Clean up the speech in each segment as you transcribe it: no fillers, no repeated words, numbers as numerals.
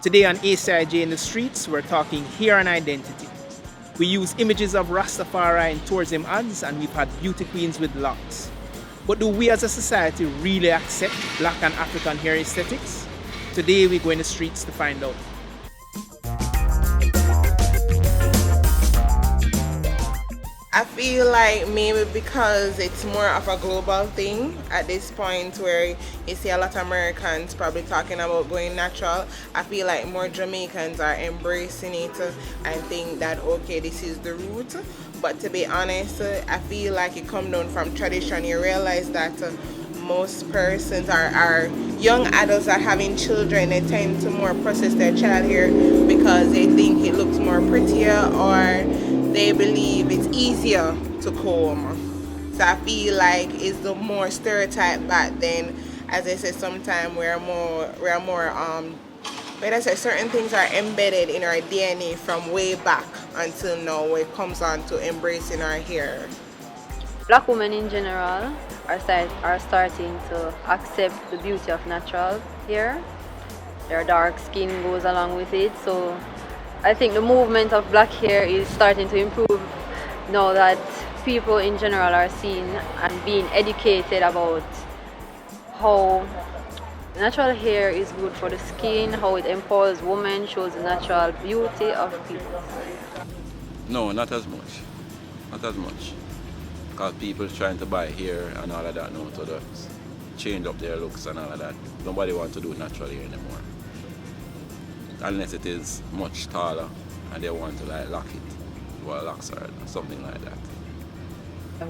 Today on ACIJ in the Streets, we're talking hair and identity. We use images of Rastafari in tourism ads, and we've had beauty queens with locks. But do we as a society really accept Black and African hair aesthetics? Today we go in the streets to find out. I feel like maybe because it's more of a global thing at this point where you see a lot of Americans probably talking about going natural. I feel like more Jamaicans are embracing it and think that okay, this is the route. But to be honest, I feel like it comes down from tradition. You realize that most persons are young adults are having children, they tend to more process their child hair because they think it looks more prettier or they believe it's easier to comb. So I feel like it's the more stereotype back then. As I said, sometimes certain things are embedded in our DNA from way back until now where it comes on to embracing our hair. Black women in general are starting to accept the beauty of natural hair. Their dark skin goes along with it, so I think the movement of black hair is starting to improve now that people in general are seeing and being educated about how natural hair is good for the skin, how it empowers women, shows the natural beauty of people. No, not as much. Not as much. Because people trying to buy hair and all of that now to just change up their looks and all of that. Nobody wants to do natural hair anymore. Unless it is much taller and they want to like lock it, or locks or something like that.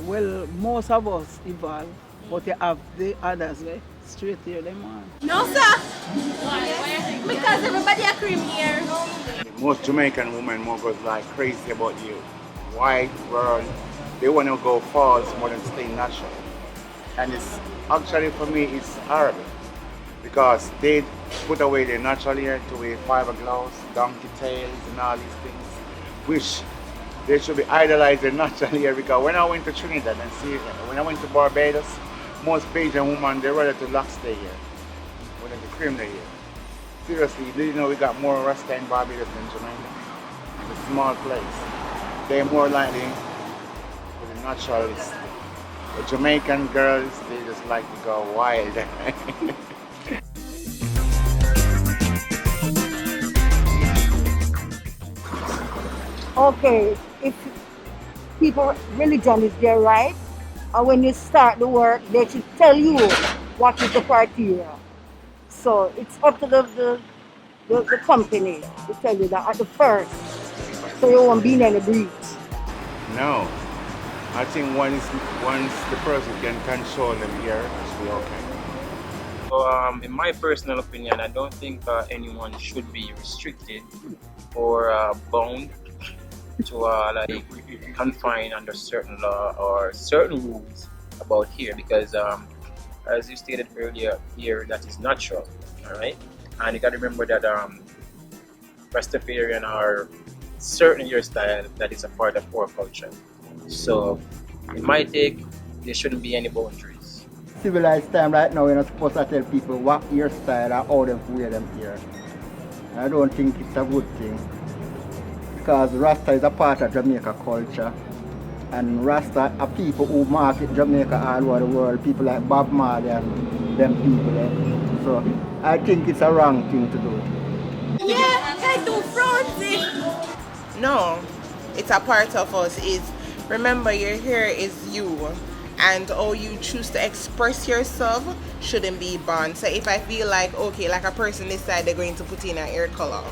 Well, most of us evolve, but you have the others, right? Straight hair, them on. No, sir. Why? Because everybody are cream hair. Most Jamaican women more goes like crazy about you. White girl, they want to go false more than stay natural. And it's actually for me it's horrible because they put away their natural hair to wear fiberglass, donkey tails and all these things, which they should be idolizing natural hair because when I went to Trinidad and when I went to Barbados, most Bajan women, they're ready to lock their hair, when they cream their hair. Seriously, do you know we got more Rasta in Barbados than Jamaica? It's a small place. They're more likely for the naturals. The Jamaican girls, they just like to go wild. Okay, if people religion is their right, and when you start the work, they should tell you what is the criteria. So it's up to the company to tell you that at the first, so you won't be in any breach. No, I think once the person can control them here, it should be okay. So, in my personal opinion, I don't think anyone should be restricted or bound to like confined under certain law or certain rules about hair because as you stated earlier, hair that is natural, all right? And you got to remember that Rastafarian are certain hairstyle that is a part of our culture. So in my take, there shouldn't be any boundaries. Civilized time right now, you're not supposed to tell people what hairstyle and how them to wear them hair. I don't think it's a good thing. Because Rasta is a part of Jamaica culture, and Rasta are people who market Jamaica all over the world, people like Bob Marley and them people there. So I think it's a wrong thing to do. Yeah, I do fronty. No, it's a part of us. Remember, your hair is you, and how you choose to express yourself shouldn't be banned. So if I feel like, okay, like a person decide they're going to put in a hair color,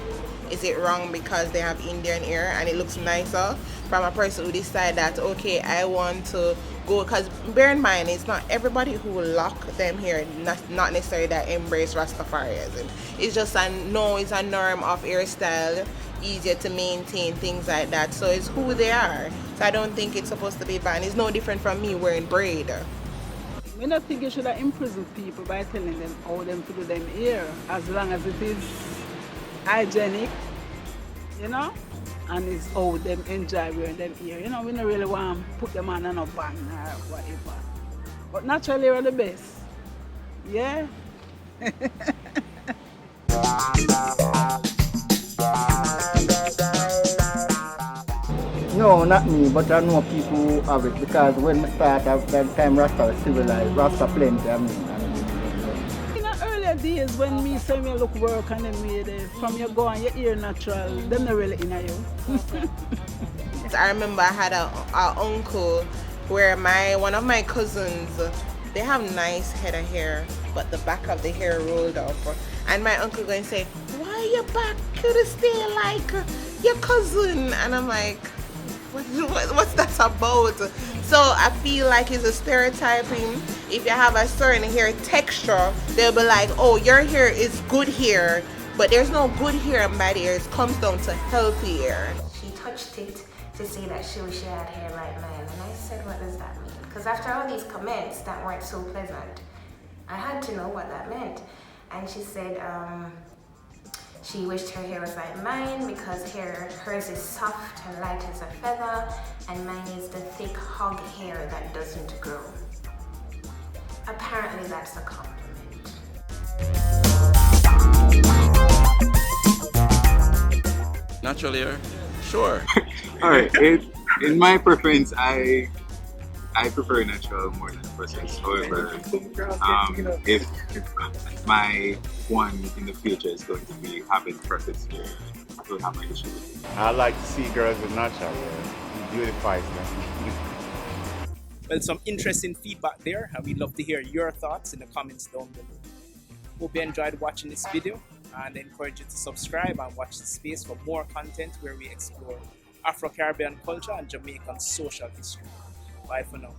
is it wrong because they have Indian hair and it looks nicer from a person who decide that, okay, I want to go, because bear in mind, it's not everybody who will lock them hair, not necessarily that embrace Rastafarianism. It's just it's a norm of hairstyle, easier to maintain, things like that. So it's who they are. So I don't think it's supposed to be banned. It's no different from me wearing braid. I don't think you should imprison people by telling them how them to do them hair, as long as it is hygienic, you know? and it's how them enjoy wearing them here. You know, we don't really want to put them on a band or whatever. But naturally, are the best. Yeah? No, not me, but I know people who have it because when we start at that time Rasta was civilized, Rasta plenty, I mean. In the earlier days when me say me look work and them made it, from you go and you hear natural, them not really in you. I remember I had a uncle where one of my cousins, they have nice head of hair, but the back of the hair rolled up. And my uncle going to say, why your back could stay like your cousin? And I'm like, what's that about? So I feel like it's a stereotyping. If you have a certain hair texture, they'll be like, oh, your hair is good hair, but there's no good hair and bad hair. It comes down to healthy hair. She touched it to say that she wished she had hair like mine, and I said, what does that mean? Because after all these comments that weren't so pleasant, I had to know what that meant. And she said she wished her hair was like mine because hers is soft and light as a feather, and mine is the thick hog hair that doesn't grow. Apparently that's a compliment. Natural hair? Sure. Alright, in my preference, I prefer natural more than processed. However, if my one in the future is going to be having processed hair, I don't have my issue with it. I like to see girls with natural hair. It beautifies them. Well, some interesting feedback there, and we'd love to hear your thoughts in the comments down below. Hope you enjoyed watching this video, and I encourage you to subscribe and watch the space for more content where we explore Afro-Caribbean culture and Jamaican social history. Bye for now.